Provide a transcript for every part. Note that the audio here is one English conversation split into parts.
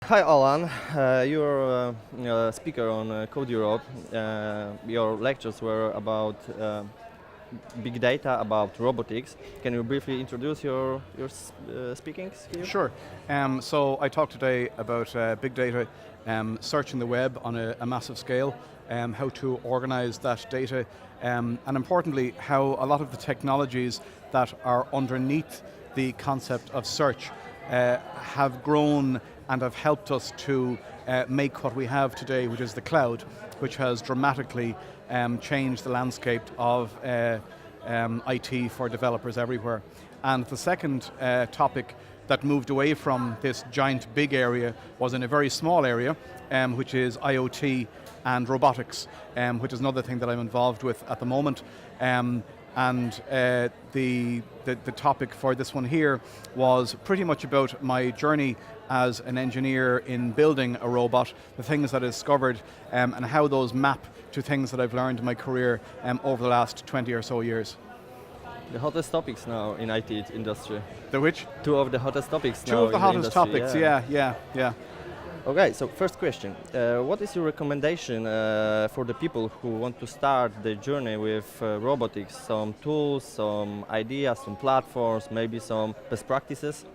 Hi Alan, you're a speaker on Code Europe. Your lectures were about big data, about robotics. Can you briefly introduce your speakings here? Sure. So I talked today about big data, searching the web on a massive scale, how to organize that data, and importantly, how a lot of the technologies that are underneath the concept of search have grown and have helped us to make what we have today, which is the cloud, which has dramatically changed the landscape of IT for developers everywhere. And the second topic that moved away from this giant big area was in a very small area, which is IoT and robotics, which is another thing that I'm involved with at the moment. The topic for this one here was pretty much about my journey as an engineer in building a robot, the things that I discovered, and how those map to things that I've learned in my career over the last 20 or so years. The hottest topics now in IT industry. The which? Two of the hottest topics Two now of the in hottest the industry, topics, yeah. Okay, so first question. What is your recommendation for the people who want to start the journey with robotics? Some tools, some ideas, some platforms, maybe some best practices?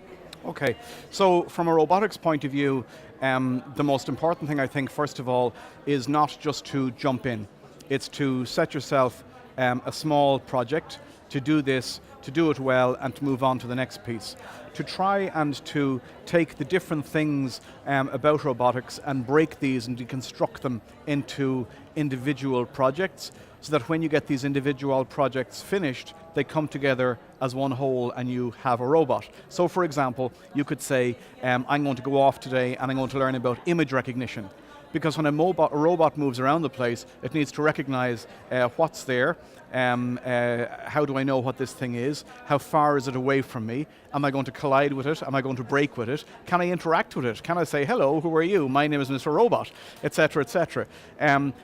Okay, so from a robotics point of view, the most important thing I think, first of all, is not just to jump in. It's to set yourself a small project, to do this, to do it well, and to move on to the next piece. To try and to take the different things about robotics and break these and deconstruct them into individual projects, so that when you get these individual projects finished, they come together as one whole and you have a robot. So for example, you could say, I'm going to go off today and I'm going to learn about image recognition. Because when a robot moves around the place, it needs to recognize what's there, how do I know what this thing is, how far is it away from me, am I going to collide with it, am I going to break with it, can I interact with it, can I say, hello, who are you, my name is Mr. Robot, etc., etc.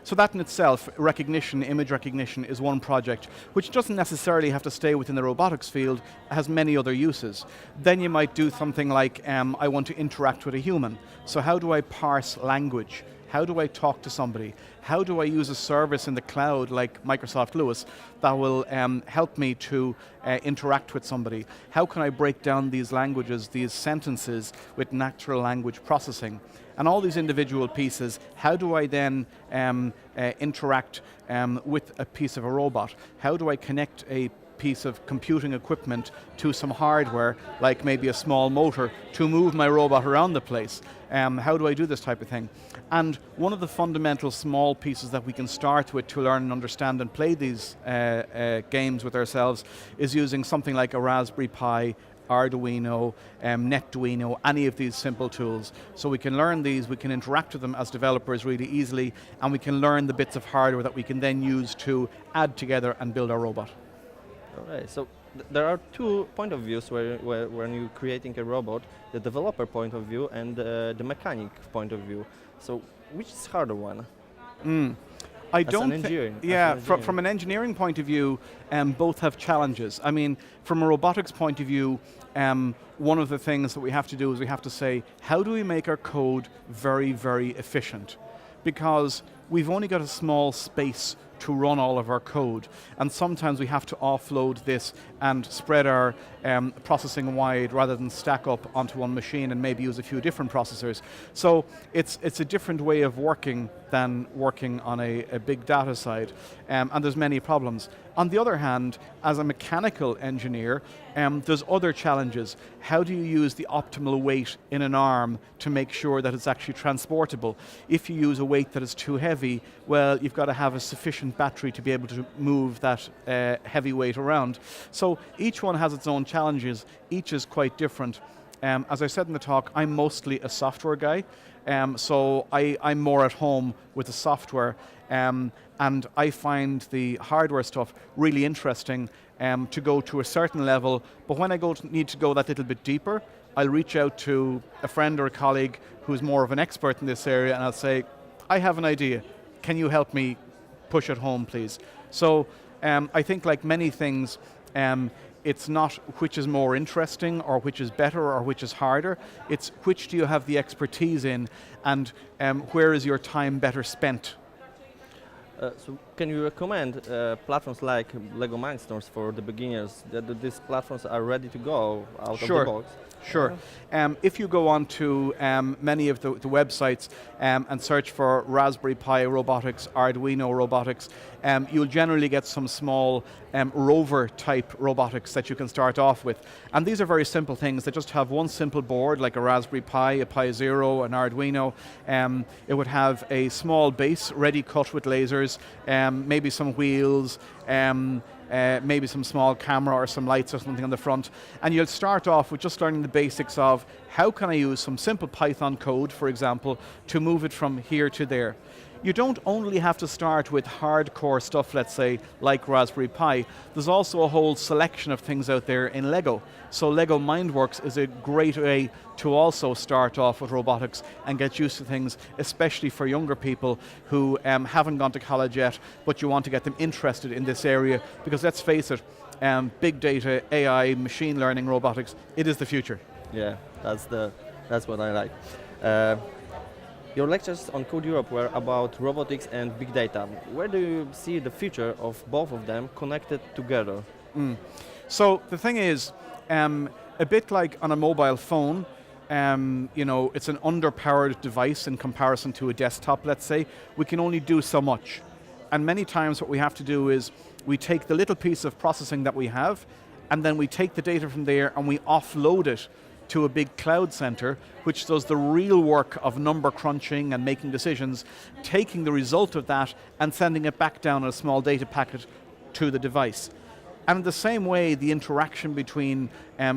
So that in itself, recognition, image recognition is one project, which doesn't necessarily have to stay within the robotics field, it has many other uses. Then you might do something like, I want to interact with a human, so how do I parse language? How do I talk to somebody? How do I use a service in the cloud like Microsoft Lewis that will help me to interact with somebody? How can I break down these languages, these sentences with natural language processing? And all these individual pieces, how do I then interact with a piece of a robot? How do I connect a piece of computing equipment to some hardware, like maybe a small motor, to move my robot around the place? How do I do this type of thing? And one of the fundamental small pieces that we can start with to learn and understand and play these games with ourselves is using something like a Raspberry Pi, Arduino, NetDuino, any of these simple tools. So we can learn these, we can interact with them as developers really easily, and we can learn the bits of hardware that we can then use to add together and build our robot. Alright, so there are two point of views when you're creating a robot, the developer point of view and the mechanic point of view. So which is harder one? I don't think. Yeah, from an engineering point of view, both have challenges. I mean, from a robotics point of view, one of the things that we have to do is we have to say, how do we make our code very, very efficient? Because we've only got a small space to run all of our code, and sometimes we have to offload this and spread our processing wide rather than stack up onto one machine and maybe use a few different processors. So it's a different way of working than working on a big data side, and there's many problems. On the other hand, as a mechanical engineer, there's other challenges. How do you use the optimal weight in an arm to make sure that it's actually transportable? If you use a weight that is too heavy, well, you've got to have a sufficient battery to be able to move that heavy weight around. So each one has its own challenges, each is quite different. As I said in the talk, I'm mostly a software guy, so I'm more at home with the software, and I find the hardware stuff really interesting to go to a certain level, but when I need to go that little bit deeper, I'll reach out to a friend or a colleague who's more of an expert in this area, and I'll say, I have an idea, can you help me push it home, please? So I think like many things, it's not which is more interesting or which is better or which is harder. It's which do you have the expertise in, and where is your time better spent. So can you recommend platforms like Lego Mindstorms for the beginners, that these platforms are ready to go out of the box? Sure. If you go on to many of the websites and search for Raspberry Pi robotics, Arduino robotics, you'll generally get some small rover type robotics that you can start off with. And these are very simple things. They just have one simple board like a Raspberry Pi, a Pi Zero, an Arduino. It would have a small base ready cut with lasers, maybe some wheels, maybe some small camera or some lights or something on the front. And you'll start off with just learning the basics of how can I use some simple Python code, for example, to move it from here to there. You don't only have to start with hardcore stuff, let's say, like Raspberry Pi. There's also a whole selection of things out there in Lego. So Lego Mindworks is a great way to also start off with robotics and get used to things, especially for younger people who haven't gone to college yet, but you want to get them interested in this area, because let's face it, big data, AI, machine learning, robotics, it is the future. Yeah, that's what I like. Your lectures on Code Europe were about robotics and big data. Where do you see the future of both of them connected together? So the thing is, a bit like on a mobile phone, it's an underpowered device in comparison to a desktop, let's say. We can only do so much. And many times what we have to do is we take the little piece of processing that we have, and then we take the data from there and we offload it to a big cloud center, which does the real work of number crunching and making decisions, taking the result of that and sending it back down in a small data packet to the device. And in the same way, the interaction between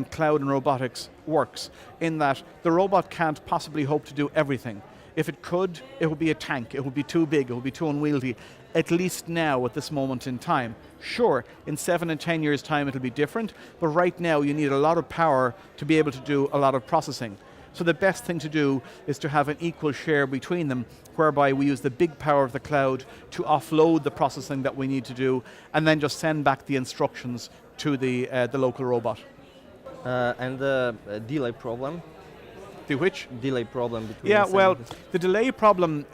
cloud and robotics works, in that the robot can't possibly hope to do everything. If it could, it would be a tank, it would be too big, it would be too unwieldy, at least now at this moment in time. Sure, in 7 and 10 years' time it'll be different, but right now you need a lot of power to be able to do a lot of processing. So the best thing to do is to have an equal share between them, whereby we use the big power of the cloud to offload the processing that we need to do, and then just send back the instructions to the local robot. And the delay problem? The which? Delay problem between. Yeah, well, the delay problem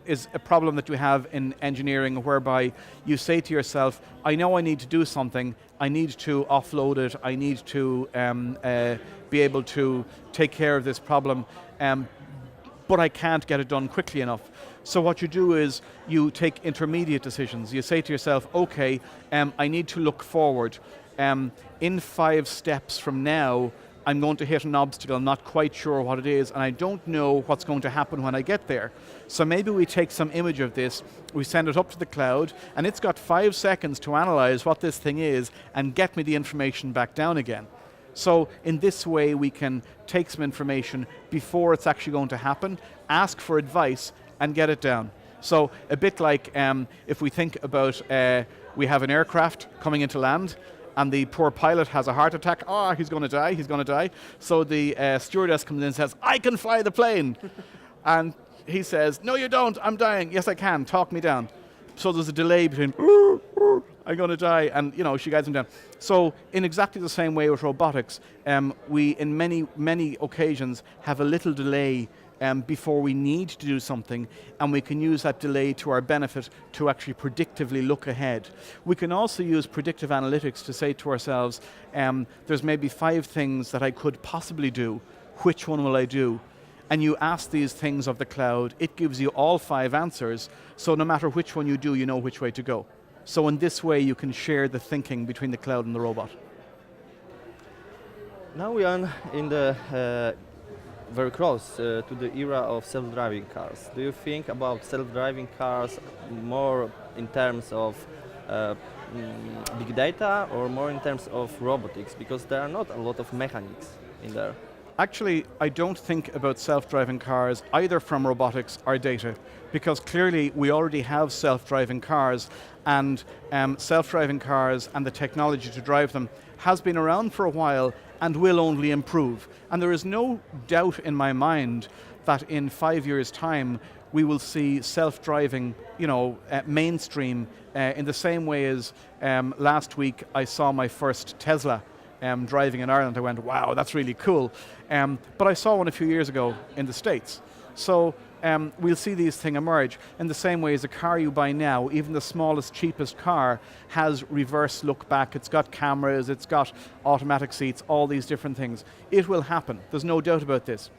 is a problem that you have in engineering, whereby you say to yourself, I know I need to do something, I need to offload it, I need to be able to take care of this problem, but I can't get it done quickly enough. So what you do is you take intermediate decisions. You say to yourself, okay, I need to look forward. In 5 steps from now, I'm going to hit an obstacle, I'm not quite sure what it is, and I don't know what's going to happen when I get there. So maybe we take some image of this, we send it up to the cloud, and it's got 5 seconds to analyze what this thing is and get me the information back down again. So in this way we can take some information before it's actually going to happen, ask for advice, and get it down. So a bit like if we think about, we have an aircraft coming into land, and the poor pilot has a heart attack. Oh, he's going to die, he's going to die. So the stewardess comes in and says, I can fly the plane. And he says, no you don't, I'm dying. Yes I can, talk me down. So there's a delay between, I'm going to die, and she guides him down. So in exactly the same way with robotics, we in many occasions have a little delay before we need to do something, and we can use that delay to our benefit to actually predictively look ahead. We can also use predictive analytics to say to ourselves, there's maybe 5 things that I could possibly do, which one will I do? And you ask these things of the cloud, it gives you all 5 answers, so no matter which one you do, you know which way to go. So in this way you can share the thinking between the cloud and the robot. Now we are in the very close to the era of self-driving cars. Do you think about self-driving cars more in terms of big data or more in terms of robotics? Because there are not a lot of mechanics in there. Actually, I don't think about self-driving cars either from robotics or data, because clearly we already have self-driving cars, and self-driving cars and the technology to drive them has been around for a while and will only improve. And there is no doubt in my mind that in 5 years' time we will see self-driving, mainstream in the same way as last week I saw my first Tesla driving in Ireland. I went, wow, that's really cool. But I saw one a few years ago in the States. So we'll see these things emerge in the same way as a car you buy now. Even the smallest, cheapest car has reverse look back. It's got cameras, it's got automatic seats, all these different things. It will happen, there's no doubt about this.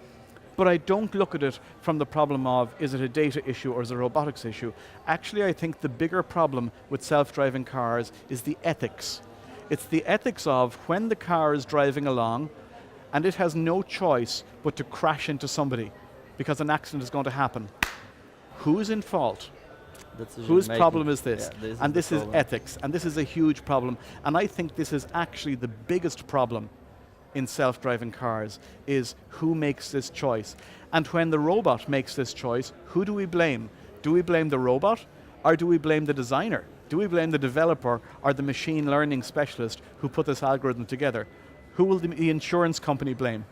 But I don't look at it from the problem of, is it a data issue or is it a robotics issue? Actually, I think the bigger problem with self-driving cars is the ethics. It's the ethics of when the car is driving along and it has no choice but to crash into somebody because an accident is going to happen. Who's in fault? Whose problem is this? Yeah, and this is ethics, and this is a huge problem. And I think this is actually the biggest problem in self-driving cars, is who makes this choice. And when the robot makes this choice, who do we blame? Do we blame the robot, or do we blame the designer? Do we blame the developer or the machine learning specialist who put this algorithm together? Who will the insurance company blame?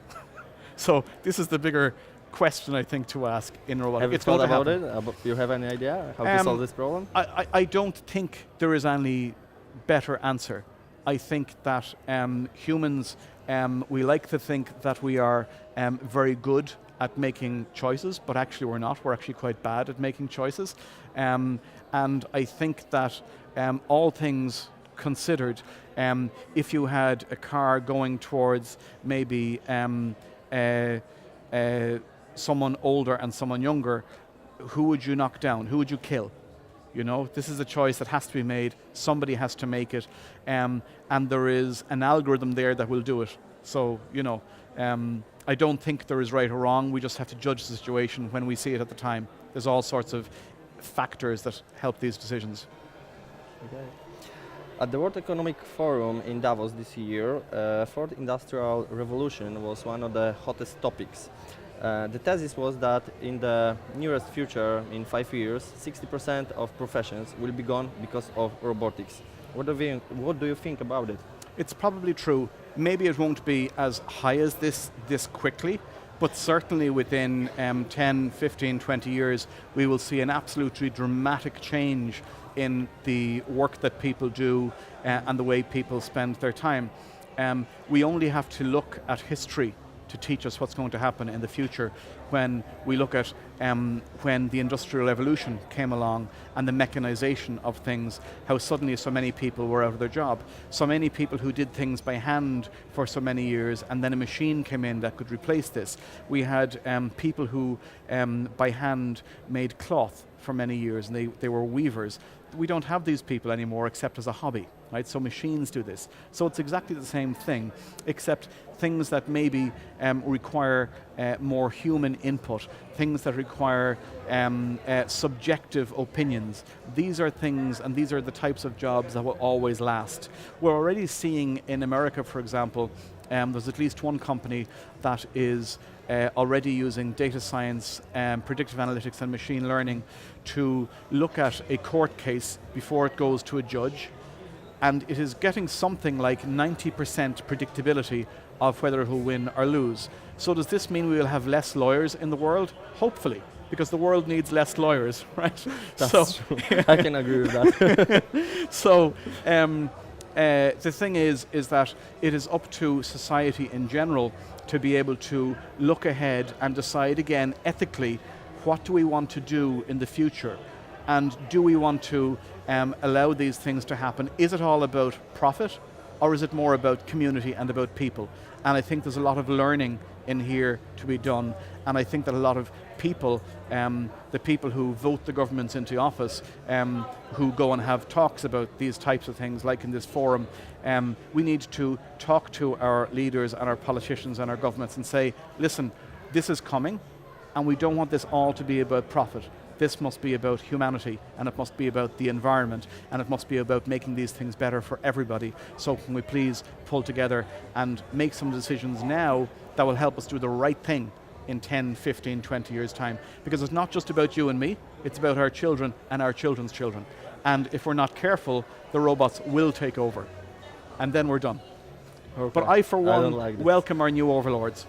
So this is the bigger question, I think, to ask in robotics. Have you thought about it? Do you have any idea how to solve this problem? I don't think there is any better answer. I think that humans, we like to think that we are very good at making choices, but actually we're not. We're actually quite bad at making choices. And I think that all things considered, if you had a car going towards maybe someone older and someone younger, who would you knock down? Who would you kill? This is a choice that has to be made. Somebody has to make it, and there is an algorithm there that will do it. So, I don't think there is right or wrong. We just have to judge the situation when we see it at the time. There's all sorts of factors that help these decisions. Okay. At the World Economic Forum in Davos this year, fourth industrial revolution was one of the hottest topics. The thesis was that in the nearest future, in 5 years, 60% of professions will be gone because of robotics. What do you think about it? It's probably true. Maybe it won't be as high as this quickly, but certainly within 10, 15, 20 years, we will see an absolutely dramatic change in the work that people do and the way people spend their time. We only have to look at history to teach us what's going to happen in the future when we look at when the Industrial Revolution came along and the mechanization of things, how suddenly so many people were out of their job. So many people who did things by hand for so many years, and then a machine came in that could replace this. We had people who by hand made cloth for many years, and they were weavers. We don't have these people anymore except as a hobby, right? So machines do this. So it's exactly the same thing, except things that maybe require more human input, things that require subjective opinions. These are things, and these are the types of jobs that will always last. We're already seeing in America, for example, there's at least one company that is already using data science, predictive analytics and machine learning to look at a court case before it goes to a judge, and it is getting something like 90% predictability of whether it will win or lose. So does this mean we will have less lawyers in the world? Hopefully, because the world needs less lawyers, right? That's true. I can agree with that. So the thing is that it is up to society in general to be able to look ahead and decide again ethically, what do we want to do in the future? And do we want to allow these things to happen? Is it all about profit, or is it more about community and about people? And I think there's a lot of learning in here to be done. And I think that a lot of people, the people who vote the governments into office, who go and have talks about these types of things, like in this forum, we need to talk to our leaders and our politicians and our governments and say, listen, this is coming, and we don't want this all to be about profit. This must be about humanity, and it must be about the environment, and it must be about making these things better for everybody. So can we please pull together and make some decisions now that will help us do the right thing in 10, 15, 20 years' time? Because it's not just about you and me, it's about our children and our children's children. And if we're not careful, the robots will take over. And then we're done. Okay. But I, for one, welcome our new overlords.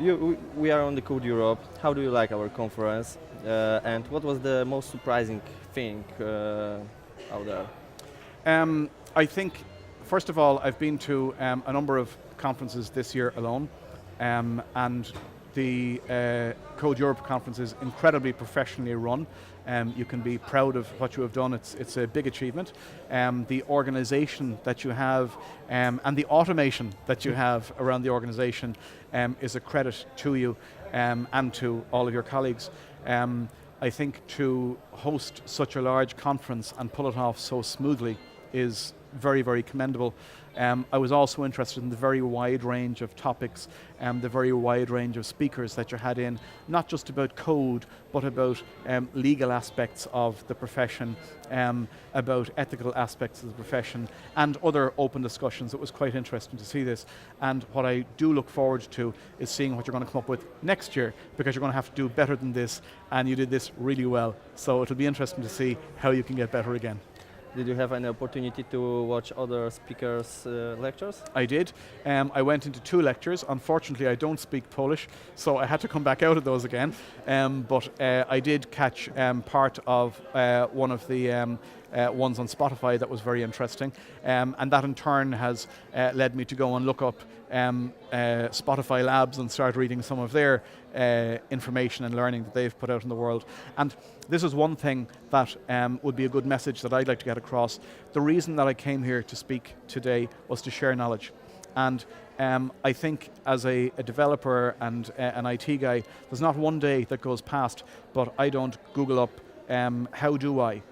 We are on the Code Europe. How do you like our conference? And what was the most surprising thing out there? I think, first of all, I've been to a number of conferences this year alone, and the Code Europe conference is incredibly professionally run. You can be proud of what you have done. It's a big achievement. The organization that you have and the automation that you have around the organization is a credit to you and to all of your colleagues. I think to host such a large conference and pull it off so smoothly is very, very commendable. I was also interested in the very wide range of topics, the very wide range of speakers that you had in, not just about code, but about legal aspects of the profession, about ethical aspects of the profession, and other open discussions. It was quite interesting to see this. And what I do look forward to is seeing what you're going to come up with next year, because you're going to have to do better than this, and you did this really well. So it'll be interesting to see how you can get better again. Did you have any opportunity to watch other speakers' lectures? I did. I went into 2 lectures. Unfortunately, I don't speak Polish, so I had to come back out of those again. But I did catch part of one of the ones on Spotify that was very interesting. And that in turn has led me to go and look up Spotify Labs and start reading some of their information and learning that they've put out in the world. And this is one thing that would be a good message that I'd like to get across. The reason that I came here to speak today was to share knowledge. And I think as a developer and an IT guy, there's not one day that goes past, but I don't Google up, how do I?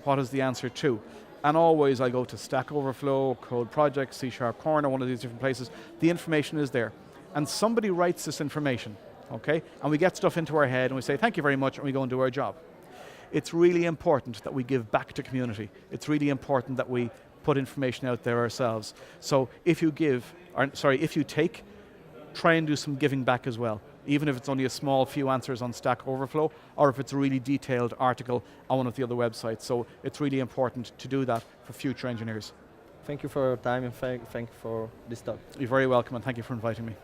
What is the answer to? And always I go to Stack Overflow, CodeProject, C# Corner, one of these different places. The information is there. And somebody writes this information, okay? And we get stuff into our head and we say, thank you very much, and we go and do our job. It's really important that we give back to community. It's really important that we put information out there ourselves. So if you take, try and do some giving back as well, even if it's only a small few answers on Stack Overflow, or if it's a really detailed article on one of the other websites. So it's really important to do that for future engineers. Thank you for your time and thank you for this talk. You're very welcome, and thank you for inviting me.